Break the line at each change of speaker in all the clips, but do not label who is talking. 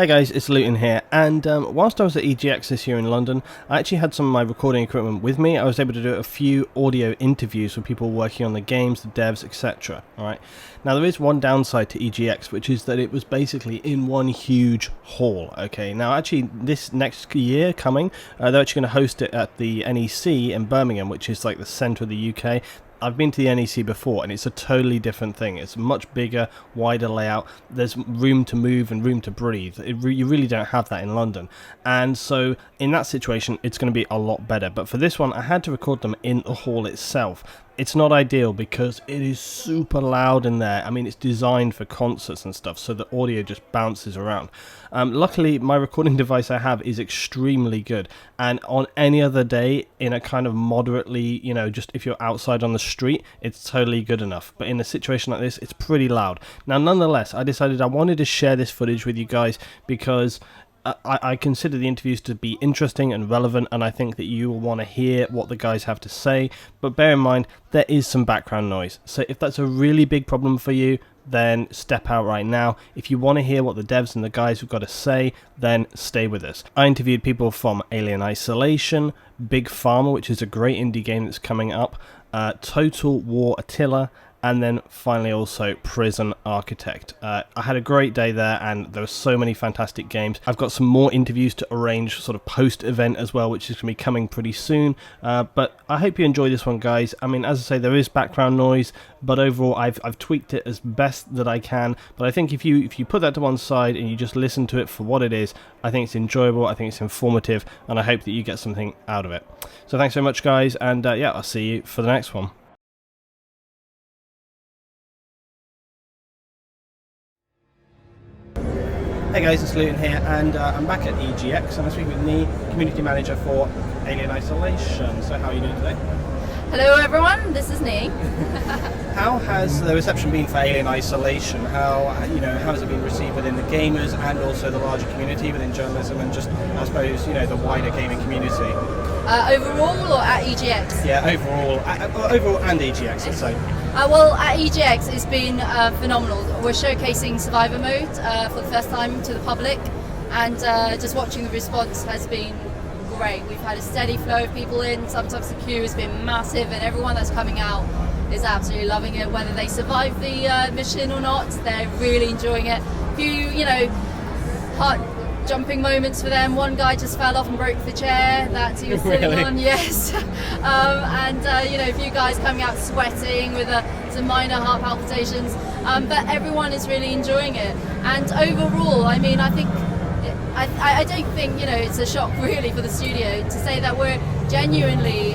Hey guys, it's Luton here, and whilst I was at EGX this year in London, I actually had some of my recording equipment with me. I was able to do a few audio interviews with people working on the games, the devs, etc. Alright, now there is one downside to EGX, which is that it was basically in one huge hall. Okay, now actually this next year coming, they're actually going to host it at the NEC in Birmingham, which is like the centre of the UK. I've been to the NEC before and it's a totally different thing. It's a much bigger, wider layout. There's room to move and room to breathe. You really don't have that in London. And so in that situation, it's going to be a lot better. But for this one, I had to record them in the hall itself. It's not ideal because it is super loud in there. I mean, it's designed for concerts and stuff, so the audio just bounces around. Luckily, my recording device I have is extremely good, and on any other day, in a kind of moderately, just if you're outside on the street, it's totally good enough. But in a situation like this, it's pretty loud. Now, nonetheless, I decided I wanted to share this footage with you guys because I consider the interviews to be interesting and relevant, and I think that you will want to hear what the guys have to say. But bear in mind, there is some background noise. So if that's a really big problem for you, then step out right now. If you want to hear what the devs and the guys have got to say, then stay with us. I interviewed people from Alien Isolation, Big Pharma, which is a great indie game that's coming up, Total War Attila, and then finally also Prison Architect. I had a great day there, and there were so many fantastic games. I've got some more interviews to arrange sort of post-event as well, which is going to be coming pretty soon. But I hope you enjoy this one, guys. I mean, as I say, there is background noise, but overall I've tweaked it as best that I can. But I think if you put that to one side and you just listen to it for what it is, I think it's enjoyable, I think it's informative, and I hope that you get something out of it. So thanks so much, guys, and yeah, I'll see you for the next one. Hey guys, it's Luton here, and I'm back at EGX, and I'm speaking with Nee, Community Manager for Alien Isolation. So how are you doing today?
Hello everyone, this is Nee.
How has the reception been for Alien Isolation? How has it been received within the gamers and also the larger community within journalism and just, I suppose, the wider gaming community?
Overall or at EGX?
Yeah, overall and EGX, let's say.
Well, at EGX it's been phenomenal. We're showcasing Survivor mode for the first time to the public, and just watching the response has been great. We've had a steady flow of people in. Sometimes the queue has been massive, and everyone that's coming out is absolutely loving it. Whether they survive the mission or not, they're really enjoying it. A few, heart jumping moments for them. One guy just fell off and broke the chair that he was sitting on. Yes. And a few guys coming out sweating with some minor heart palpitations. But everyone is really enjoying it. And overall, I mean, I don't think it's a shock really for the studio to say that we're genuinely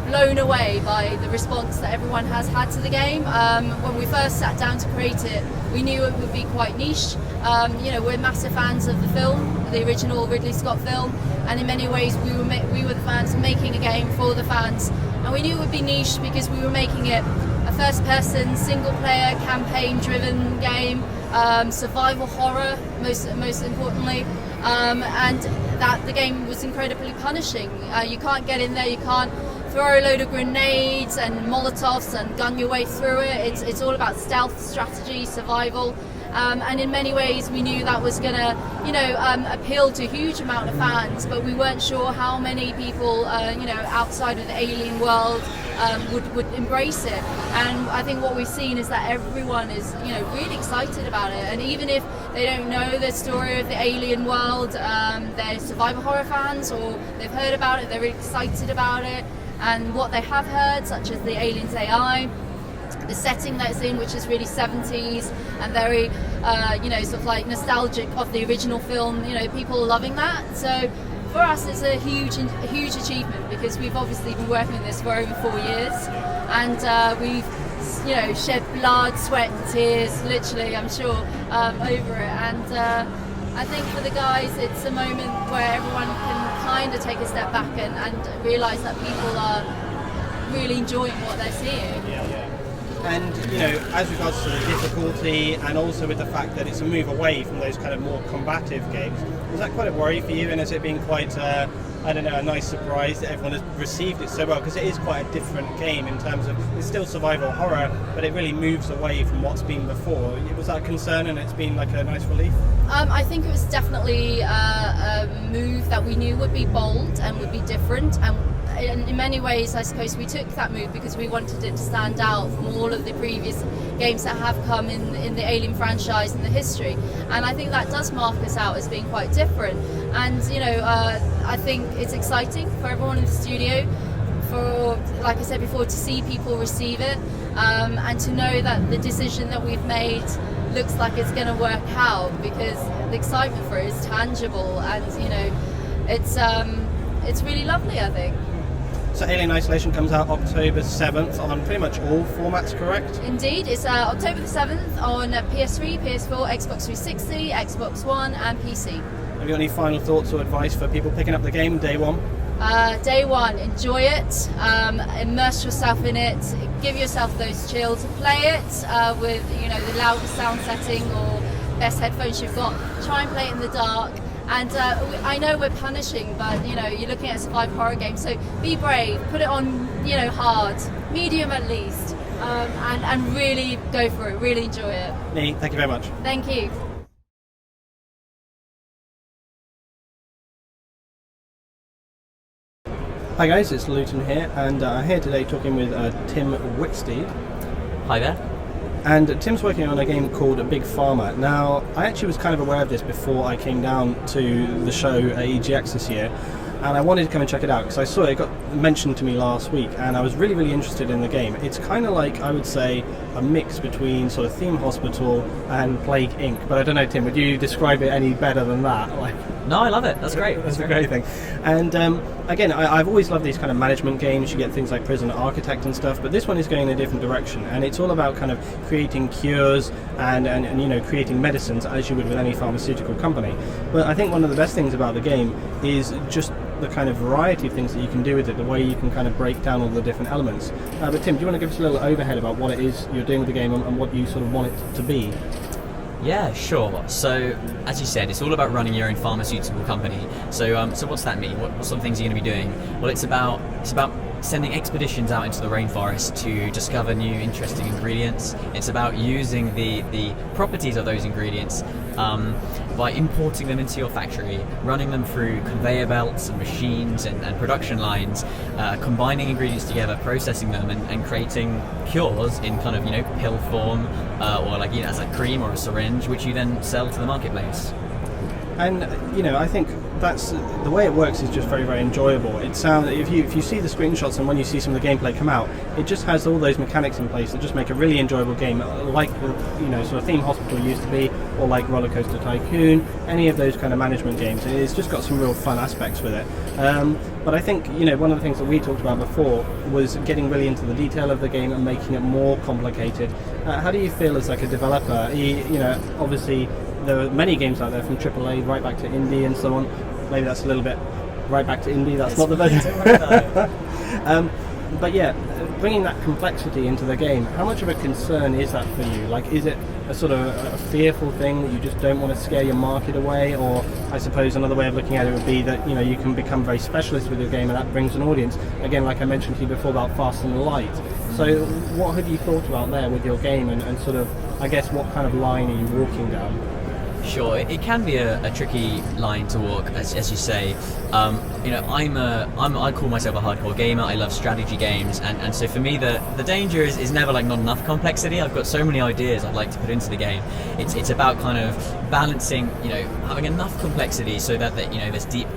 blown away by the response that everyone has had to the game. When we first sat down to create it, we knew it would be quite niche. We're massive fans of the film, the original Ridley Scott film, and in many ways we were the fans making a game for the fans. And we knew it would be niche because we were making it a first-person, single-player, campaign-driven game, survival horror, most importantly, and that the game was incredibly punishing. You can't get in there, you can't throw a load of grenades and molotovs and gun your way through it. It's all about stealth, strategy, survival. And in many ways we knew that was going to appeal to a huge amount of fans, but we weren't sure how many people outside of the alien world would embrace it. And I think what we've seen is that everyone is really excited about it, and even if they don't know the story of the alien world, they're survival horror fans or they've heard about it, they're really excited about it. And what they have heard, such as the aliens AI, the setting that it's in, which is really 70s and very sort of like nostalgic of the original film, people are loving that. So for us it's a huge achievement, because we've obviously been working on this for over 4 years, and we've shed blood, sweat and tears, literally, I'm sure, over it. And I think for the guys it's a moment where everyone can kind of take a step back and realise that people are really enjoying what they're seeing.
And as regards to the difficulty, and also with the fact that it's a move away from those kind of more combative games, was that quite a worry for you? And has it been quite I don't know, a nice surprise that everyone has received it so well, because it is quite a different game in terms of, it's still survival horror, but it really moves away from what's been before. Was that a concern, and it's been like a nice relief?
I think it was definitely a move that we knew would be bold and would be different, and in many ways I suppose we took that move because we wanted it to stand out from all of the previous games that have come in the Alien franchise and the history, and I think that does mark us out as being quite different. And I think it's exciting for everyone in the studio, for, like I said before, to see people receive it, and to know that the decision that we've made looks like it's going to work out, because the excitement for it is tangible, and it's really lovely, I think.
So Alien Isolation comes out October 7th on pretty much all formats, correct?
Indeed, it's October the 7th on PS3, PS4, Xbox 360, Xbox One and PC.
Have you got any final thoughts or advice for people picking up the game day one?
Day one, enjoy it, immerse yourself in it, give yourself those chills, play it with the loudest sound setting or best headphones you've got. Try and play it in the dark. And I know we're punishing, but you're looking at a survival horror game, so be brave, put it on hard, medium at least, and really go for it, really enjoy it.
Nee, thank you very much.
Thank you.
Hi guys, it's Luton here, and I'm here today talking with Tim Wicksteed.
Hi there.
And Tim's working on a game called Big Pharma. Now, I actually was kind of aware of this before I came down to the show at EGX this year, and I wanted to come and check it out because I saw it got mentioned to me last week, and I was really, really interested in the game. It's kind of like, I would say, a mix between sort of Theme Hospital and Plague Inc. But I don't know, Tim, would you describe it any better than that?
No, I love it. That's great.
That's a great thing. And again, I've always loved these kind of management games. You get things like Prison Architect and stuff, but this one is going in a different direction, and it's all about kind of creating cures and creating medicines as you would with any pharmaceutical company. But I think one of the best things about the game is just the kind of variety of things that you can do with it, the way you can kind of break down all the different elements. But Tim, do you want to give us a little overhead about what it is you're doing with the game and what you sort of want it to be?
Yeah, sure. So, as you said, it's all about running your own pharmaceutical company. So what's that mean? What sort of things are you going to be doing? Well, it's about sending expeditions out into the rainforest to discover new interesting ingredients. It's about using the properties of those ingredients by importing them into your factory, running them through conveyor belts and machines and production lines, combining ingredients together, processing them, and creating cures in kind of pill form or like as a cream or a syringe, which you then sell to the marketplace.
And I think that's the way it works is just very, very enjoyable. It sounds, if you see the screenshots and when you see some of the gameplay come out, it just has all those mechanics in place that just make a really enjoyable game, like the sort of Theme Hospital used to be, or like Roller Coaster Tycoon, any of those kind of management games. It's just got some real fun aspects with it. But I think one of the things that we talked about before was getting really into the detail of the game and making it more complicated. How do you feel as like a developer? Obviously there are many games out there from AAA right back to indie and so on. Maybe that's a little bit right back to indie. That's not the best. But yeah, bringing that complexity into the game, how much of a concern is that for you? Like, is it a sort of a fearful thing that you just don't want to scare your market away? Or I suppose another way of looking at it would be that you can become very specialist with your game and that brings an audience. Again, like I mentioned to you before about fast and light. So what have you thought about there with your game and sort of, I guess, what kind of line are you walking down?
Sure, it can be a tricky line to walk, as you say. I call myself a hardcore gamer. I love strategy games, and so for me the danger is never like not enough complexity. I've got so many ideas I'd like to put into the game. It's about kind of balancing, having enough complexity so that there's deep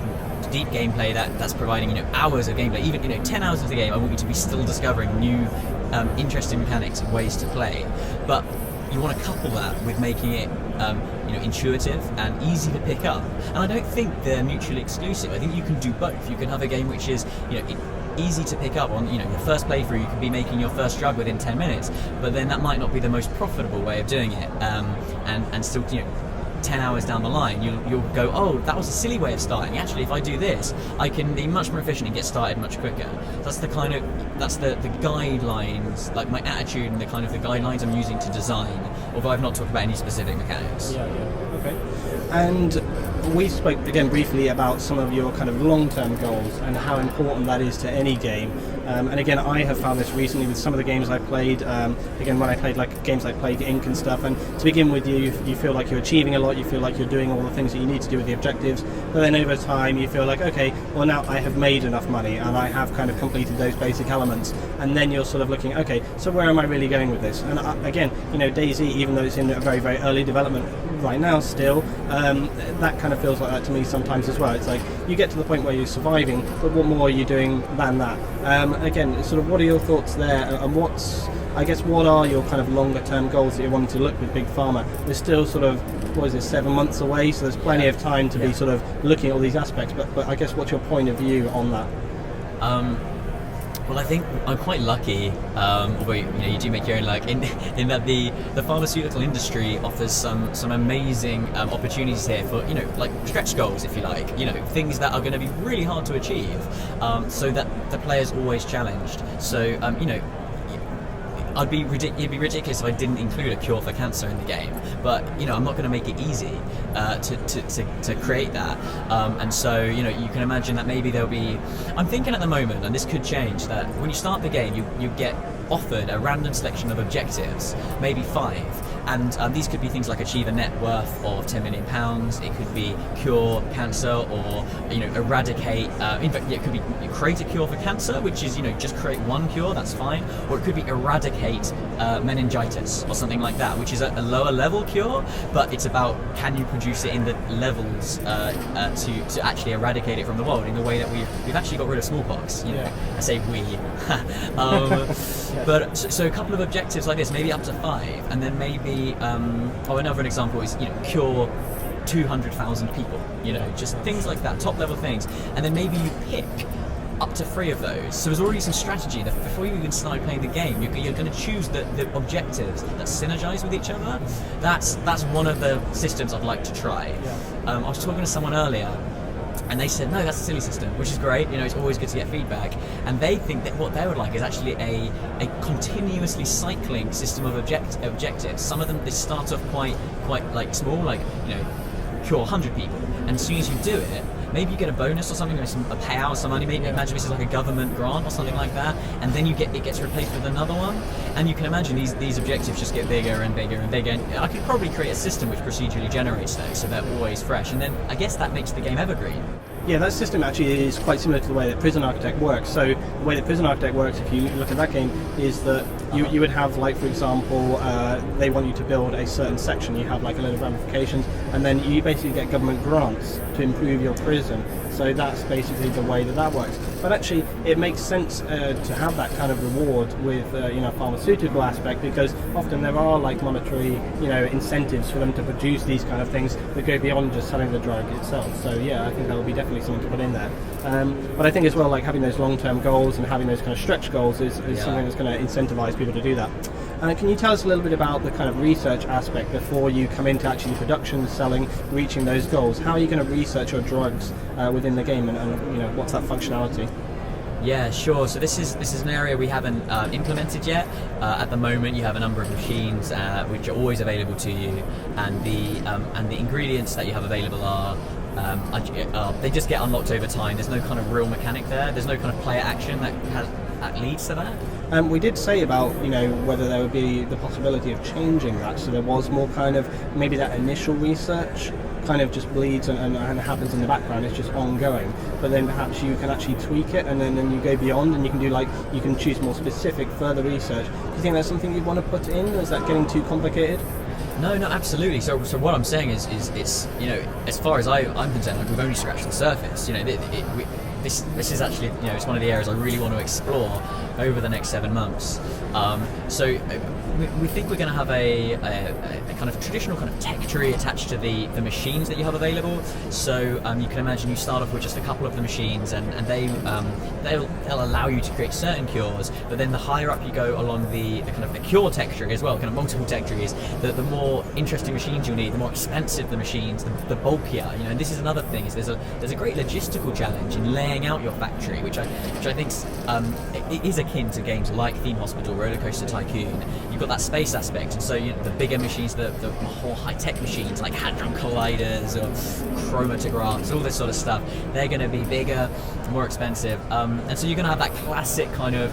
gameplay that's providing hours of gameplay, even 10 hours of the game. I want you to be still discovering new interesting mechanics and ways to play, but you want to couple that with making it intuitive and easy to pick up. And I don't think they're mutually exclusive. I think you can do both. You can have a game which is easy to pick up on your first playthrough. You can be making your first drug within 10 minutes, but then that might not be the most profitable way of doing it, and still take 10 hours down the line, you'll go, oh, that was a silly way of starting. Actually, if I do this, I can be much more efficient and get started much quicker. That's the guidelines, like my attitude and the guidelines I'm using to design, although I've not talked about any specific mechanics.
Yeah, okay. And we spoke again briefly about some of your kind of long-term goals and how important that is to any game. And again, I have found this recently with some of the games I've played. Again, when I played like games like Plague Inc. and stuff, and to begin with, you feel like you're achieving a lot, you feel like you're doing all the things that you need to do with the objectives, but then over time you feel like, okay, well now I have made enough money and I have kind of completed those basic elements, and then you're sort of looking, okay, so where am I really going with this? And again, DayZ, even though it's in a very, very early development right now still, that kind of feels like that to me sometimes as well. It's like you get to the point where you're surviving, but what more are you doing than that? Again, sort of what are your thoughts there, and what are your kind of longer term goals that you're wanting to look with Big Pharma? We're still sort of, 7 months away, so there's plenty of time to be sort of looking at all these aspects, but I guess what's your point of view on that?
Well, I think I'm quite lucky, although you do make your own luck, in that the pharmaceutical industry offers some amazing opportunities here for like stretch goals, if you like, things that are going to be really hard to achieve, so that the player's always challenged. So it'd be ridiculous if I didn't include a cure for cancer in the game, but I'm not going to make it easy to create that, and so you can imagine that maybe there'll be, I'm thinking at the moment, and this could change, that when you start the game you get offered a random selection of objectives, maybe 5, and these could be things like achieve a net worth of £10 million. It could be cure cancer, or eradicate. In fact, it could be create a cure for cancer, which is just create one cure. That's fine. Or it could be eradicate meningitis or something like that, which is a lower level cure, but it's about can you produce it in the levels to actually eradicate it from the world in the way that we've actually got rid of smallpox. I say we. But so a couple of objectives like this, maybe up to 5, and then maybe another example is cure 200,000 people. Just things like that, top level things, and then maybe you pick up to 3 of those. So there's already some strategy that before you even start playing the game, you're going to choose the objectives that synergize with each other. That's one of the systems I'd like to try. I was talking to someone earlier, and they said, no, that's a silly system, which is great. It's always good to get feedback. And they think that what they would like is actually a continuously cycling system of objectives. Some of them, they start off quite like small, like cure 100 people, and as soon as you do it, maybe you get a bonus or something, or a payout or some money. Maybe imagine this is like a government grant or something like that, and then it gets replaced with another one. And you can imagine these objectives just get bigger and bigger and bigger. And I could probably create a system which procedurally generates those, so they're always fresh. And then I guess that makes the game evergreen.
Yeah, that system actually is quite similar to the way that Prison Architect works. So the way that Prison Architect works, if you look at that game, is that you would have, like, for example, they want you to build a certain section. You have like a load of ramifications, and then you basically get government grants to improve your prison. So that's basically the way that works. But actually, it makes sense to have that kind of reward with pharmaceutical aspect, because often there are like monetary incentives for them to produce these kind of things that go beyond just selling the drug itself. So yeah, I think that will be definitely something to put in there. But I think as well, like having those long-term goals and having those kind of stretch goals is something that's going to incentivize people to do that. Can you tell us a little bit about the kind of research aspect before you come into actually production, selling, reaching those goals? How are you going to research your drugs within the game, and what's that functionality?
Yeah, sure. So this is an area we haven't implemented yet. At the moment, you have a number of machines which are always available to you, and the ingredients that you have available are. They just get unlocked over time. There's no kind of real mechanic there. There's no kind of player action that leads to that.
We did say about whether there would be the possibility of changing that, so there was more kind of maybe that initial research kind of just bleeds and happens in the background. It's just ongoing, but then perhaps you can actually tweak it, and then you go beyond, and you can do you can choose more specific further research. Do you think that's something you'd want to put in? Is that getting too complicated?
No, absolutely. So what I'm saying is it's as far as I'm concerned, like, we've only scratched the surface. This is actually it's one of the areas I really want to explore over the next 7 months. So we think we're going to have a kind of traditional kind of tech tree attached to the machines that you have available. So you can imagine you start off with just a couple of the machines, and they'll allow you to create certain cures. But then the higher up you go along the kind of the cure tech tree as well, kind of multiple tech trees, the more interesting machines you'll need, the more expensive the machines, the bulkier. And this is another thing: is there's a great logistical challenge in laying out your factory, which I think it is akin to games like Theme Hospital, Roller Coaster Tycoon. You've got that space aspect, and so the bigger machines, the more high-tech machines like hadron colliders or chromatographs, all this sort of stuff, they're going to be bigger, more expensive, and so you're going to have that classic kind of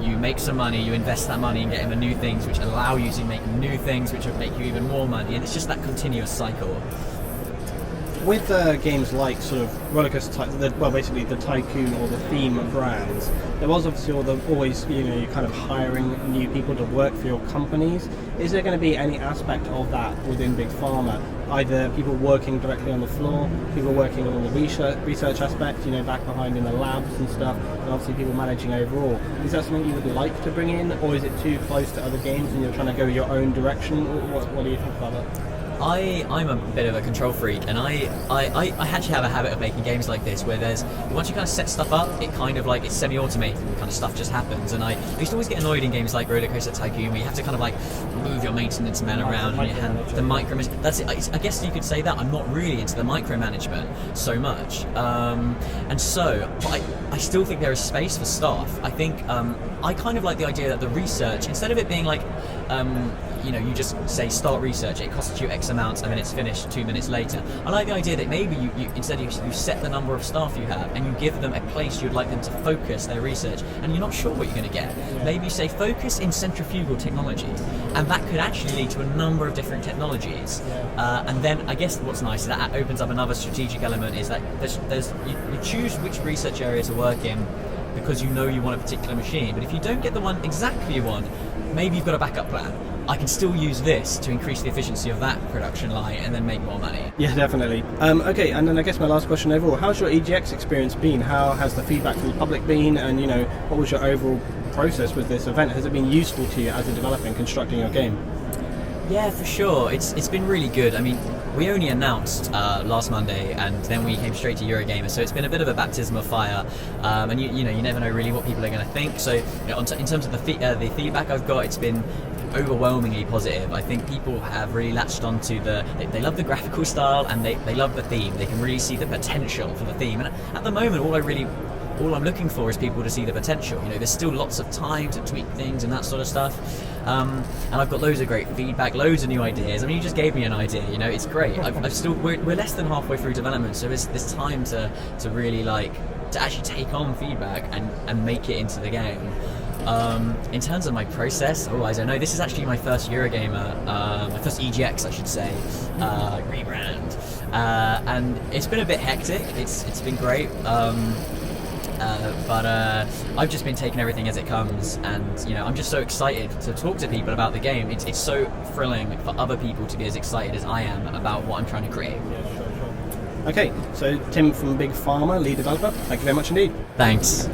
you make some money, you invest that money and get into new things, which allow you to make new things, which will make you even more money, and it's just that continuous cycle.
With games like sort of roller coaster, basically the Tycoon or the Theme brands, there was obviously always you're kind of hiring new people to work for your companies. Is there going to be any aspect of that within Big Pharma? Either people working directly on the floor, people working on the research aspect, back behind in the labs and stuff, and obviously people managing overall. Is that something you would like to bring in, or is it too close to other games and you're trying to go your own direction? What do you think about that?
I'm a bit of a control freak, and I actually have a habit of making games like this where once you kind of set stuff up, it kind of like it's semi-automated and kind of stuff just happens. And I used to always get annoyed in games like Roller Coaster Tycoon where you have to kind of like move your maintenance men around and you have the micromanagement. That's it. I guess you could say that I'm not really into the micromanagement so much, and so but I still think there is space for staff. I think I kind of like the idea that the research, instead of it being like you just say start research, it costs you X amount and then it's finished 2 minutes later. I like the idea that maybe you instead you set the number of staff you have and you give them a place you'd like them to focus their research, and you're not sure what you're going to get. Maybe you say focus in centrifugal technology, and that could actually lead to a number of different technologies. And then I guess what's nice is that opens up another strategic element, is that you choose which research area to work in because you want a particular machine, but if you don't get the one exactly you want, maybe you've got a backup plan. I can still use this to increase the efficiency of that production line and then make more money.
Yeah, definitely. Okay, and then I guess my last question overall, how's your EGX experience been? How has the feedback from the public been, and what was your overall process with this event? Has it been useful to you as a developer in constructing your game?
Yeah, for sure. It's been really good. I mean, we only announced last Monday, and then we came straight to Eurogamer, so it's been a bit of a baptism of fire. And you never know really what people are going to think. So in terms of the feedback I've got, it's been overwhelmingly positive. I think people have really latched onto they love the graphical style, and they love the theme. They can really see the potential for the theme. And at the moment, all I'm looking for is people to see the potential. There's still lots of time to tweak things and that sort of stuff. And I've got loads of great feedback, loads of new ideas. I mean, you just gave me an idea. It's great. We're less than halfway through development, so there's time to really to actually take on feedback and make it into the game. In terms of my process, I don't know. This is actually my first Eurogamer, my first EGX, I should say, rebrand, and it's been a bit hectic. It's been great. But I've just been taking everything as it comes, and I'm just so excited to talk to people about the game. It's so thrilling for other people to be as excited as I am about what I'm trying to create.
Yeah, sure. Okay, so Tim from Big Pharma, lead developer, thank you very much indeed.
Thanks.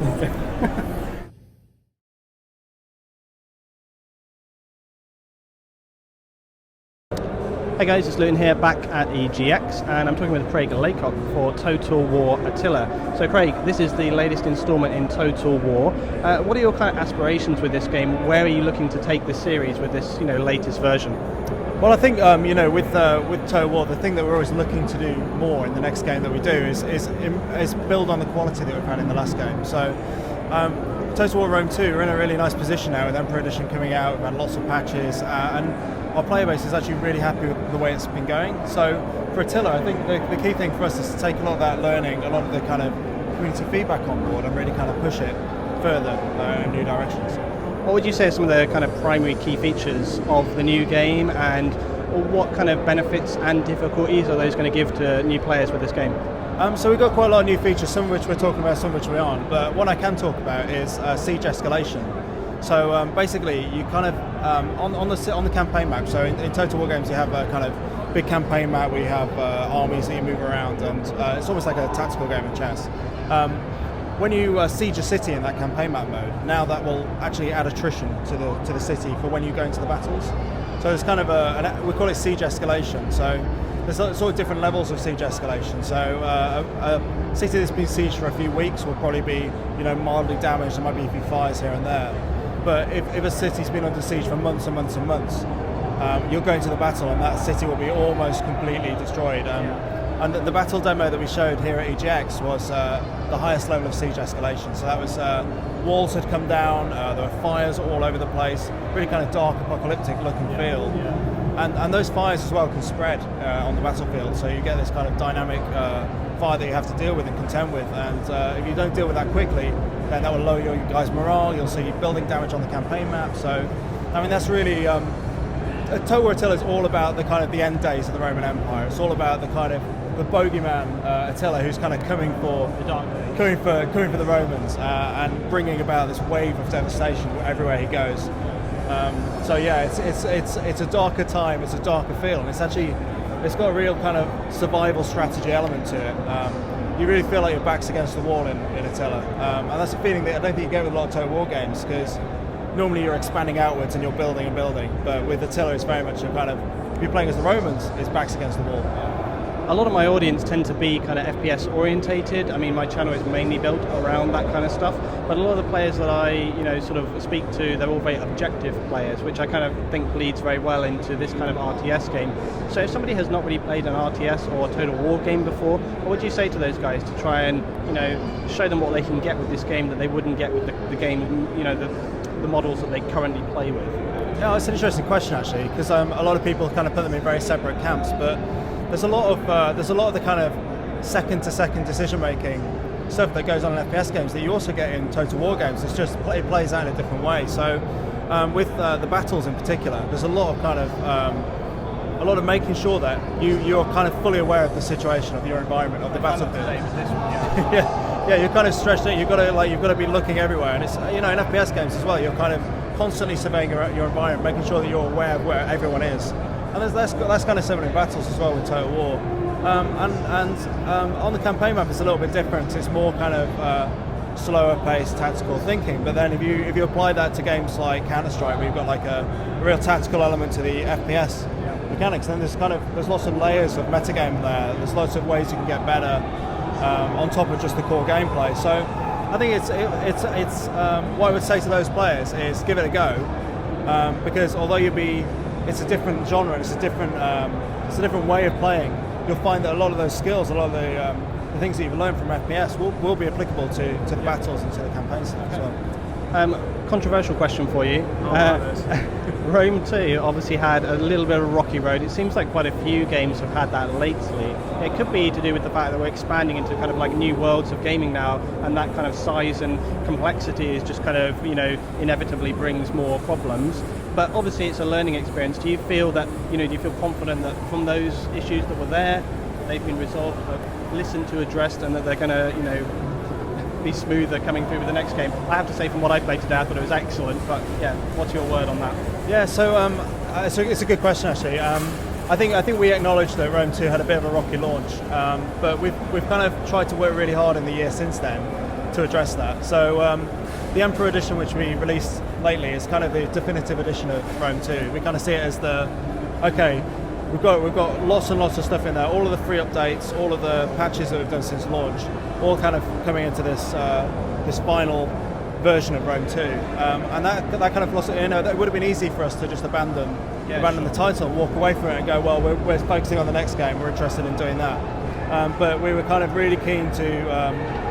Hey guys, it's Luton here, back at EGX, and I'm talking with Craig Laycock for Total War Attila. So Craig, this is the latest instalment in Total War. What are your kind of aspirations with this game? Where are you looking to take this series with this latest version?
Well, I think with Total War, the thing that we're always looking to do more in the next game that we do is build on the quality that we've had in the last game. So Total War Rome 2, we're in a really nice position now with Emperor Edition coming out. We've had lots of patches, and our player base is actually really happy with the way it's been going. So for Attila, I think the key thing for us is to take a lot of that learning, a lot of the kind of community feedback on board, and really kind of push it further in new directions.
What would you say are some of the kind of primary key features of the new game, and what kind of benefits and difficulties are those going to give to new players with this game?
So we've got quite a lot of new features, some of which we're talking about, some of which we aren't. But what I can talk about is siege escalation. So basically, you kind of on the campaign map. So in Total War games, you have a kind of big campaign map where you have armies that you move around, and it's almost like a tactical game of chess. when you siege a city in that campaign map mode, now that will actually add attrition to the city for when you go into the battles. So it's kind of we call it siege escalation. So there's sort of different levels of siege escalation. So a city that's been sieged for a few weeks will probably be, mildly damaged. There might be a few fires here and there. But if a city's been under siege for months and months and months, you'll go into the battle and that city will be almost completely destroyed. And the battle demo that we showed here at EGX was the highest level of siege escalation. So that was walls had come down, there were fires all over the place, really kind of dark, apocalyptic look and feel. And those fires as well can spread on the battlefield. So you get this kind of dynamic fire that you have to deal with and contend with. And if you don't deal with that quickly, then that will lower your guys' morale. You'll see building damage on the campaign map. So, I mean, that's really Total War Attila is all about the kind of the end days of the Roman Empire. It's all about the kind of the bogeyman Attila, who's kind of coming for the Romans and bringing about this wave of devastation everywhere he goes. So yeah, it's a darker time. It's a darker feel, and it's got a real kind of survival strategy element to it. You really feel like your back's against the wall in Attila, and that's a feeling that I don't think you get with a lot of Total War games, because normally you're expanding outwards and you're building and building, but with Attila it's very much a kind of, if you're playing as the Romans, it's backs against the wall.
A lot of my audience tend to be kind of FPS orientated. I mean, my channel is mainly built around that kind of stuff, but a lot of the players that I sort of speak to, they're all very objective players, which I kind of think bleeds very well into this kind of RTS game. So if somebody has not really played an RTS or a Total War game before, what would you say to those guys to try and show them what they can get with this game that they wouldn't get with the game, the models that they currently play with?
Yeah, it's an interesting question actually, because a lot of people kind of put them in very separate camps, but there's a lot of the kind of second to second decision making stuff that goes on in FPS games that you also get in Total War games. It's just it plays out in a different way. So with the battles in particular, there's a lot of making sure that you're kind of fully aware of the situation, of your environment, of the battlefield. Yeah, you're kind of stretched out. You've got to be looking everywhere, and it's in FPS games as well. You're kind of constantly surveying your environment, making sure that you're aware of where everyone is. And that's kind of similar in battles as well with Total War. On the campaign map it's a little bit different. It's more kind of slower paced tactical thinking. But then if you apply that to games like Counter-Strike, where you've got like a real tactical element to the FPS mechanics, then there's lots of layers of metagame there. There's lots of ways you can get better on top of just the core gameplay. So I think it's what I would say to those players is give it a go, because although it's a different genre, it's a different way of playing. You'll find that a lot of those skills, a lot of the things that you've learned from FPS will be applicable to the battles and to the campaign stuff as well.
Controversial question for you. Rome 2 obviously had a little bit of a rocky road. It seems like quite a few games have had that lately. It could be to do with the fact that we're expanding into kind of like new worlds of gaming now, and that kind of size and complexity is just kind of, inevitably brings more problems. But obviously it's a learning experience. Do you feel that, do you feel confident that from those issues that were there, they've been resolved, listened to, addressed, and that they're going to, be smoother coming through with the next game? I have to say, from what I played today, I thought it was excellent. But yeah, what's your word on that?
Yeah, so it's a good question actually. I think we acknowledge that Rome 2 had a bit of a rocky launch, but we've kind of tried to work really hard in the year since then to address that. So the Emperor Edition, which we released lately, is kind of the definitive edition of Rome 2. We kind of see it as we've got lots and lots of stuff in there, all of the free updates, all of the patches that we've done since launch, all kind of coming into this final version of Rome 2, and that kind of philosophy, that would have been easy for us to just abandon the title, walk away from it and go, well, we're focusing on the next game, we're interested in doing that. But we were kind of really keen to,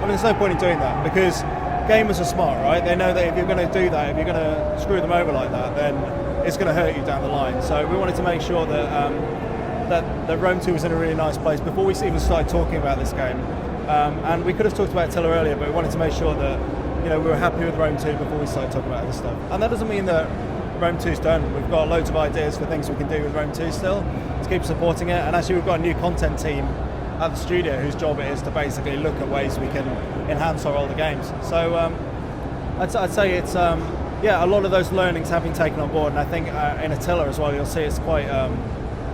there's no point in doing that, because gamers are smart, right? They know that if you're going to do that, if you're going to screw them over like that, then it's going to hurt you down the line. So we wanted to make sure that Rome 2 was in a really nice place before we even started talking about this game. And we could have talked about Attila earlier, but we wanted to make sure that we were happy with Rome 2 before we started talking about this stuff. And that doesn't mean that Rome 2's done. We've got loads of ideas for things we can do with Rome 2 still to keep supporting it. And actually we've got a new content team at the studio whose job it is to basically look at ways we can enhance our older games. So I'd say it's a lot of those learnings have been taken on board, and I think in Attila as well you'll see it's quite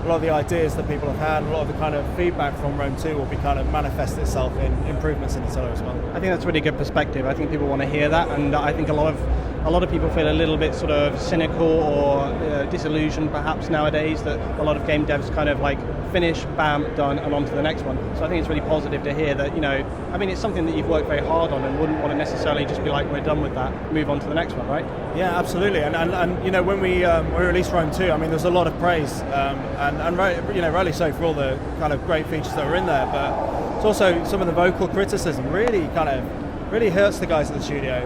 a lot of the ideas that people have had, a lot of the kind of feedback from Rome 2 will be kind of manifest itself in improvements in Attila as well.
I think that's a really good perspective. I think people want to hear that, and I think a lot of people feel a little bit sort of cynical or disillusioned perhaps nowadays that a lot of game devs kind of like finish, bam, done, and on to the next one. So I think it's really positive to hear that, I mean, it's something that you've worked very hard on and wouldn't want to necessarily just be like, we're done with that, move on to the next one, right?
Yeah, absolutely. And when we released Rome 2, I mean, there's a lot of praise, and rightly so for all the kind of great features that were in there, but it's also some of the vocal criticism really hurts the guys at the studio,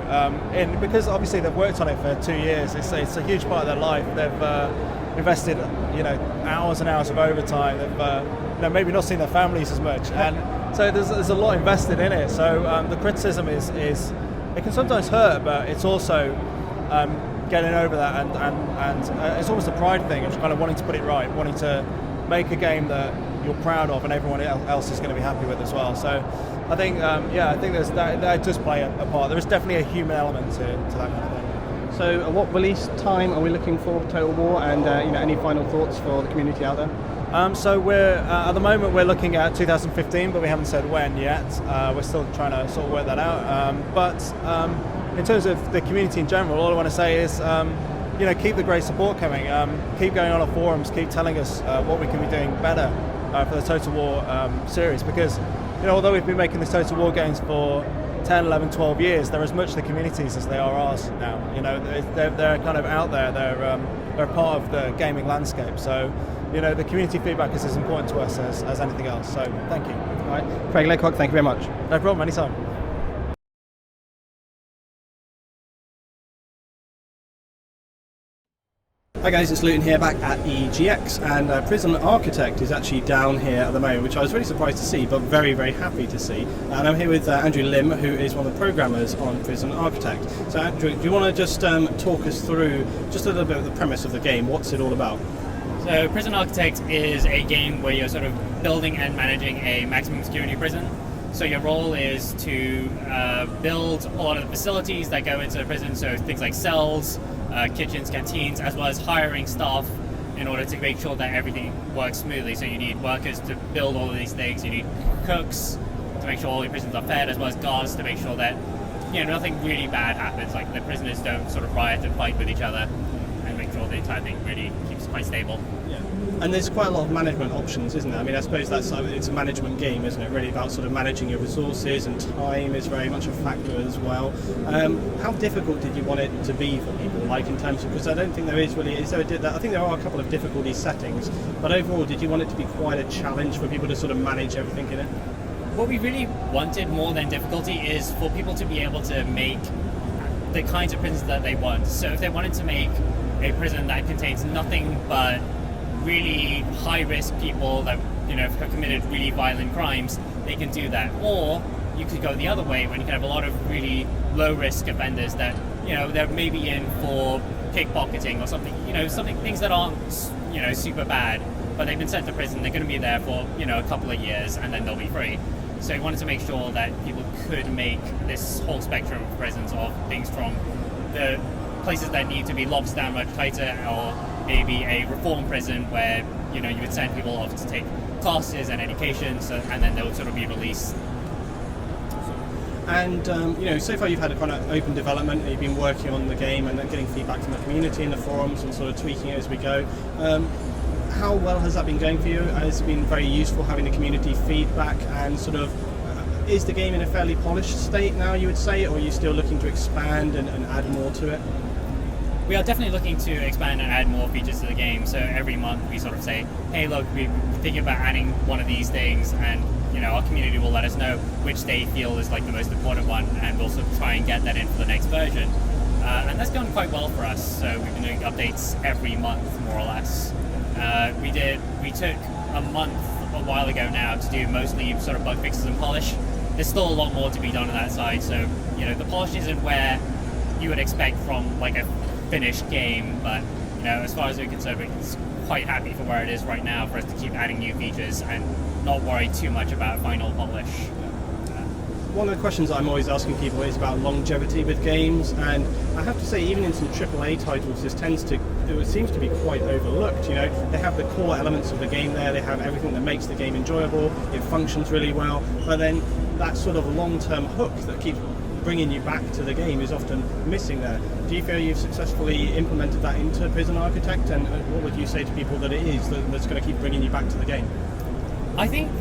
because obviously they've worked on it for 2 years. It's a huge part of their life. They've invested hours and hours of overtime. They've maybe not seen their families as much, and so there's a lot invested in it. So the criticism is it can sometimes hurt, but it's also getting over that, and it's almost a pride thing of kind of wanting to put it right, wanting to make a game that you're proud of and everyone else is going to be happy with as well. So I think there's that does play a part. There is definitely a human element to that kind of thing.
So what release time are we looking for Total War, and any final thoughts for the community out there?
So we're at the moment we're looking at 2015, but we haven't said when yet. We're still trying to sort of work that out. But in terms of the community in general, all I want to say is keep the great support coming. Keep going on our forums. Keep telling us what we can be doing better for the Total War series, because although we've been making the Total War games for 10, 11, 12 years, they're as much the communities as they are ours now. They're kind of out there. They're part of the gaming landscape. So the community feedback is as important to us as anything else. So thank you.
All right, Craig Laycock, thank you very much.
No problem. Anytime.
Hi guys, it's Luton here back at EGX, and Prison Architect is actually down here at the moment, which I was really surprised to see, but very, very happy to see. And I'm here with Andrew Lim, who is one of the programmers on Prison Architect. So Andrew, do you want to just talk us through just a little bit of the premise of the game? What's it all about?
So Prison Architect is a game where you're sort of building and managing a maximum security prison. So your role is to build a lot of the facilities that go into the prison, so things like cells, kitchens, canteens, as well as hiring staff in order to make sure that everything works smoothly. So you need workers to build all of these things, you need cooks to make sure all your prisoners are fed, as well as guards to make sure that nothing really bad happens, like the prisoners don't sort of riot and fight with each other, and make sure the entire thing really keeps quite stable.
Yeah. And there's quite a lot of management options, isn't there? I mean, I suppose it's a management game, isn't it? Really about sort of managing your resources, and time is very much a factor as well. How difficult did you want it to be for people, like in terms of, because I don't think there is really, I think there are a couple of difficulty settings, but overall, did you want it to be quite a challenge for people to sort of manage everything in it?
What we really wanted more than difficulty is for people to be able to make the kinds of prisons that they want. So if they wanted to make a prison that contains nothing but really high-risk people that have committed really violent crimes, they can do that. Or you could go the other way, when you can have a lot of really low-risk offenders that they're maybe in for pickpocketing or something, things that aren't super bad, but they've been sent to prison. They're going to be there for a couple of years, and then they'll be free. So we wanted to make sure that people could make this whole spectrum of prisons, of things from the places that need to be locked down much tighter, or maybe a reform prison where you would send people off to take classes and education, and then they would sort of be released.
And so far you've had a kind of open development, and you've been working on the game and then getting feedback from the community and the forums and sort of tweaking it as we go. How well has that been going for you? Has it been very useful having the community feedback, and sort of is the game in a fairly polished state now, you would say, or are you still looking to expand and add more to it?
We are definitely looking to expand and add more features to the game. So every month we sort of say, hey look, we're thinking about adding one of these things, and our community will let us know which they feel is like the most important one, and we'll sort of try and get that in for the next version. And that's gone quite well for us. So we've been doing updates every month, more or less. We took a month a while ago now to do mostly sort of bug fixes and polish. There's still a lot more to be done on that side. So the polish isn't where you would expect from like a finished game, but as far as we're concerned, we're quite happy for where it is right now, for us to keep adding new features and not worry too much about final polish.
One of the questions I'm always asking people is about longevity with games, and I have to say, even in some AAA titles, this tends to it seems to be quite overlooked. You know, they have the core elements of the game there. They have everything that makes the game enjoyable. It functions really well, but then that sort of long-term hook that keeps bringing you back to the game is often missing there. Do you feel you've successfully implemented that into Prison Architect, and what would you say to people that it is that's going to keep bringing you back to the game?
I think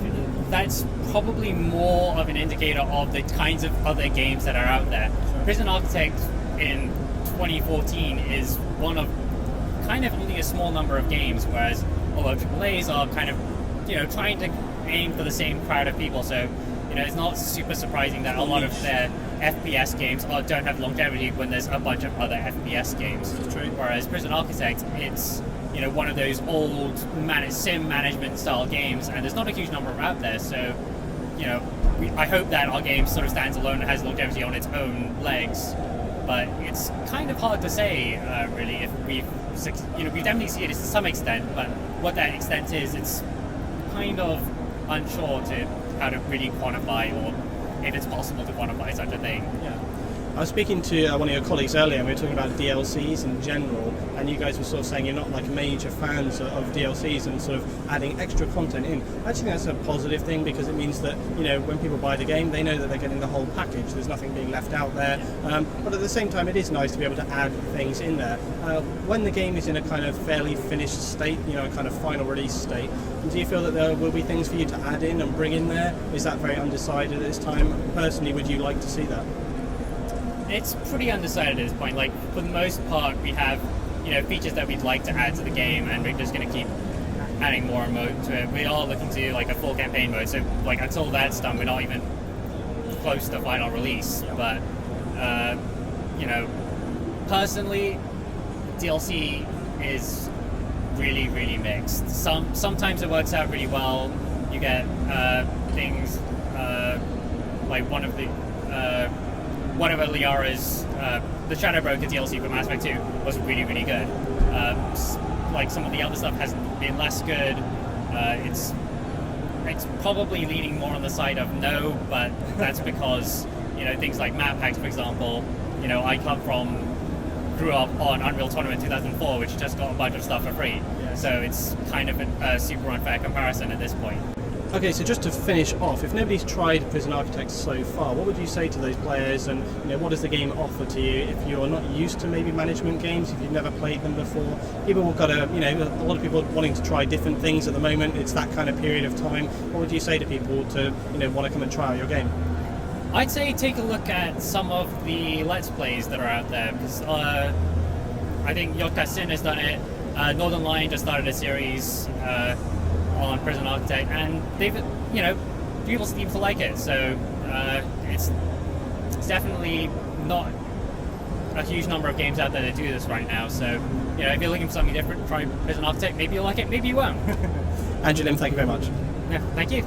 that's probably more of an indicator of the kinds of other games that are out there.
Sure.
Prison Architect in 2014 is one of kind of only a small number of games, whereas a lot of AAAs are kind of, you know, trying to aim for the same crowd of people. So, you know, it's not super surprising that a lot of their FPS games don't have longevity when there's a bunch of other FPS games.
True.
Whereas Prison Architect, it's, you know, one of those old sim management style games, and there's not a huge number out there. So, you know, I hope that our game sort of stands alone and has longevity on its own legs. But it's kind of hard to say, really, if we definitely see it to some extent, but what that extent is, it's kind of unsure to how to really quantify, or if it's possible to quantify such a thing.
Yeah. I was speaking to one of your colleagues earlier, and we were talking about DLCs in general, and you guys were sort of saying you're not like major fans of DLCs and sort of adding extra content in. I actually think that's a positive thing, because it means that, you know, when people buy the game, they know that they're getting the whole package. There's nothing being left out there. But at the same time, it is nice to be able to add things in there. When the game is in a kind of fairly finished state, you know, a kind of final release state, do you feel that there will be things for you to add in and bring in there? Is that very undecided at this time? Personally, would you like to see that?
It's pretty undecided at this point. Like, for the most part, we have, you know, features that we'd like to add to the game, and we're just going to keep adding more and more to it. We are looking to like a full campaign mode, so like until that's done, we're not even close to final release. But you know, personally, DLC is really, really mixed. Sometimes it works out really well. You get things like one of Liara's, the Shadow Broker DLC for Mass Effect 2 was really, really good. Like some of the other stuff has been less good. It's probably leaning more on the side of no, but that's because, you know, things like map packs, for example. You know, I grew up on Unreal Tournament 2004, which just got a bunch of stuff for free.
Yes.
So it's kind of a super unfair comparison at this point.
Okay, so just to finish off, if nobody's tried Prison Architect so far, what would you say to those players, and you know, what does the game offer to you if you're not used to maybe management games, if you've never played them before? People have got a lot of people wanting to try different things at the moment. It's that kind of period of time. What would you say to people to, you know, want to come and try out your game?
I'd say take a look at some of the Let's Plays that are out there, because I think Yotka Sin has done it. Northern Lion just started a series on Prison Architect, and they've, you know, people seem to like it. So it's definitely not a huge number of games out there that do this right now. So, you know, if you're looking for something different, try Prison Architect. Maybe you'll like it, maybe you won't.
Andrew Lim, thank you very much.
Yeah, thank you.